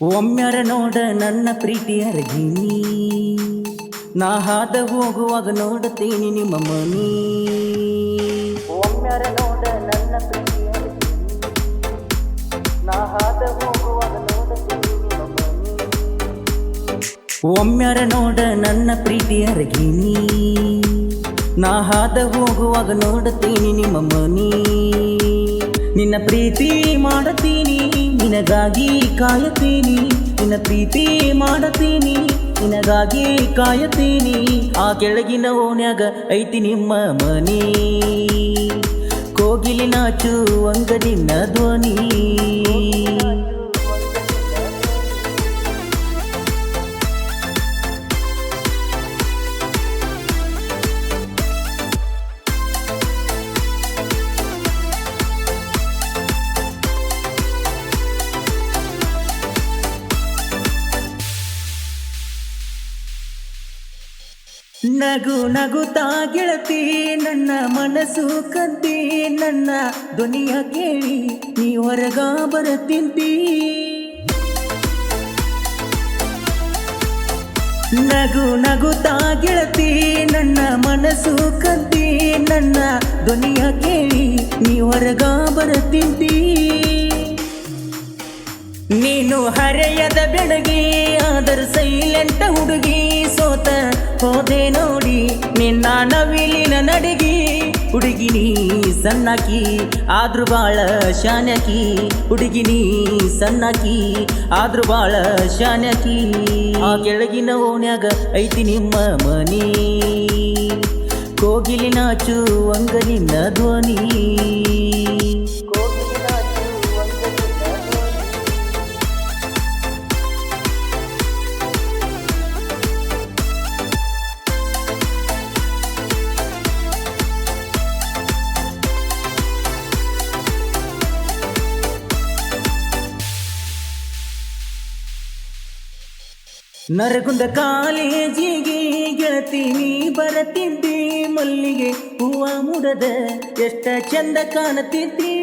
ಒಮ್ಮ್ಯಾರ ನೋಡ ನನ್ನ ಪ್ರೀತಿ ಅರಗಿನಿ, ನಾ ಹಾದ ಹೋಗುವಾಗ ನೋಡುತ್ತೀನಿ ನಿಮ್ಮ ಮನಿ. ಒಮ್ಮ್ಯಾರ ನೋಡ ನನ್ನ ಪ್ರೀತಿ ಅರಗಿನಿ, ನಾ ಹಾದ ಹೋಗುವಾಗ ನೋಡುತ್ತೀನಿ ನಿಮ್ಮ ಮನಿ. ಒಮ್ಮ್ಯಾರ ನೋಡ ನನ್ನ ಪ್ರೀತಿ ಅರಗಿನಿ, ನಾ ಹಾದ ಹೋಗುವಾಗ ನೋಡುತ್ತೀನಿ ನಿಮ್ಮ ಮನಿ. ನಿನ್ನ ಪ್ರೀತಿ ಮಾಡುತ್ತೀನಿ, ನಿನಗಾಗಿ ಕಾಯುತ್ತೀನಿ. ನಿನ್ನ ಪ್ರೀತಿ ಮಾಡುತ್ತೀನಿ, ನಿನಗಾಗಿ ಕಾಯುತ್ತೀನಿ. ಆ ಕೆಳಗಿನ ಓಣ್ಯಾಗ ಐತಿ ನಿಮ್ಮ ಮನಿ, ಕೋಗಿಲಿ ನಾಚುವಂಗ ನಿನ್ನ ಧ್ವನಿ. ನಗು ನಗುತ್ತಾ ಗೆಳತಿ ನನ್ನ ಮನಸ್ಸು ಕದ್ದಿ, ನನ್ನ ಧ್ವನಿಯ ಕೇಳಿ ನೀ ಹೊರಗ ಬರುತ್ತಿದ್ದಿ. ನಗು ನಗುತ್ತಾ ಗೆಳತಿ ನನ್ನ ಮನಸ್ಸು ಕದ್ದಿ, ನನ್ನ ಧ್ವನಿಯ ಕೇಳಿ ನೀ ಹೊರಗ ಬರುತ್ತಿದ್ದಿ. ನೀನು ಹರೆಯದ ಬೆಳಗಿ ಆದರ ಸೈಲೆಂಟ ಹುಡುಗಿ, ಸೋತ ಹೋದೆ ನೋಡಿ ನಿನ್ನ ನವಿಲಿನ ನಡಿಗಿ. ಹುಡುಗಿನಿ ಸಣ್ಣಕಿ ಆದ್ರೂ ಬಾಳ ಶಾನ್ಯಕಿ, ಹುಡುಗಿನಿ ಸಣ್ಣಕಿ ಆದ್ರೂ ಬಾಳ ಶಾನ್ಯಕಿ. ಆ ಕೆಳಗಿನ ಓಣ್ಯಾಗ ಐತಿ ನಿಮ್ಮ ಮನಿ, ಕೋಗಿಲಿ ನಾಚುವಂಗ ನಿನ್ನ ಧ್ವನಿ. ನರಗುಂದ ಕಾಲೇಜಿಗೆ ಗೆಳತಿ ನೀ ಬರತಿದ್ದಿ, ಮಲ್ಲಿಗೆ ಹೂವ ಮುಡದ ಎಷ್ಟ ಚಂದ ಕಾಣುತ್ತಿದ್ದಿ.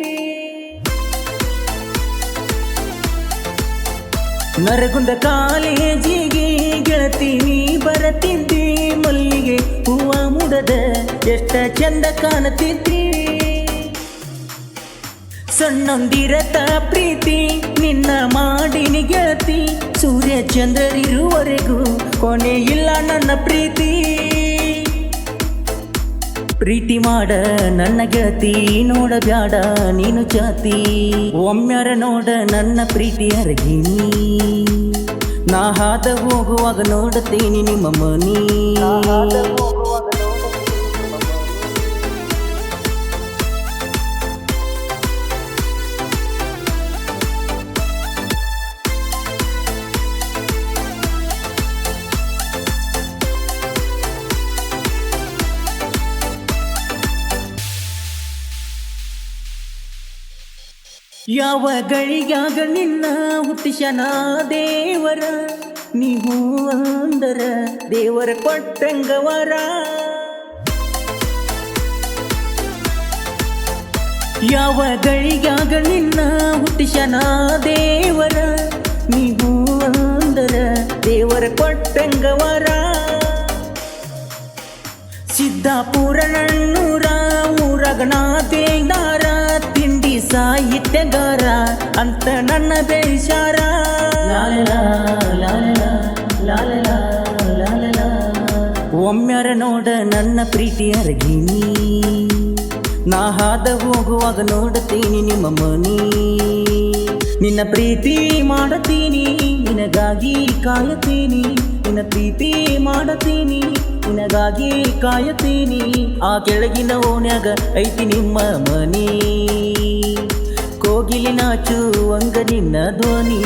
ನರಗುಂದ ಕಾಲೇಜಿಗೆ ಗೆಳತಿ ನೀ ಬರತಿದ್ದಿ, ಮಲ್ಲಿಗೆ ಹೂವ ಮುಡದ ಎಷ್ಟ ಚಂದ ಕಾಣುತ್ತಿದ್ದಿ. ಸಣ್ಣಂದಿರತ ಪ್ರೀತಿ ನಿನ್ನ ಮಾಡಿನಿ ಗೆಳತಿ, ಸೂರ್ಯ ಚಂದ್ರರಿರುವರೆಗೂ ಕೊನೆ ಇಲ್ಲ ನನ್ನ ಪ್ರೀತಿ. ಪ್ರೀತಿ ಮಾಡ ನನ್ನ ಗೆಳತಿ, ನೋಡಬ್ಯಾಡ ನೀನು ಜಾತಿ. ಒಮ್ಮ್ಯಾರ ನೋಡ ನನ್ನ ಪ್ರೀತಿ ಅರಗಿನಿ, ನಾ ಹಾದ ಹೋಗುವಾಗ ನೋಡುತ್ತೀನಿ ನಿಮ್ಮ ಮನಿ. ಯಾವ ಗಳಿಗ್ಯಾಗ ನಿನ್ನ ಹುಟ್ಟಿಸನ ದೇವರ, ನೀವು ಅಂದರ ದೇವರ ಕೊಟ್ಟಂಗವರ. ಯಾವ ಗಳಿಗ್ಯಾಗ ನಿನ್ನ ಹುಟ್ಟಿಸನ ದೇವರ, ನೀವು ಅಂದರ ದೇವರ ಕೊಟ್ಟಂಗವರ. ಸಿದ್ದಾಪುರ ನನ್ನೂರ ಊರಗನಾಥೇದಾರ, ತಿಂಡಿ ಸಾಹಿತ್ಯಗಾರ ಅಂತ ನನ್ನ ಬೇಷಾರ. ಒಮ್ಮ್ಯಾರ ನೋಡ ನನ್ನ ಪ್ರೀತಿ ಅರಗಿನಿ, ನಾ ಹಾದ ಹೋಗುವಾಗ ನೋಡುತ್ತೀನಿ ನಿಮ್ಮ ಮನಿ. ನಿನ್ನ ಪ್ರೀತಿ ಮಾಡುತ್ತೀನಿ, ನಿನಗಾಗಿ ಕಾಯುತ್ತೀನಿ. ನಿನ್ನ ಪ್ರೀತಿ ಮಾಡುತ್ತೀನಿ, ನಿನಗಾಗಿ ಕಾಯುತ್ತೀನಿ. ಆ ಕೆಳಗಿನ ಓಣ್ಯಾಗ ಐತಿ ನಿಮ್ಮ ಮನಿ, ಕೋಗಿಲಿ ನಾಚುವಂಗ ನಿನ್ನ ಧ್ವನಿ.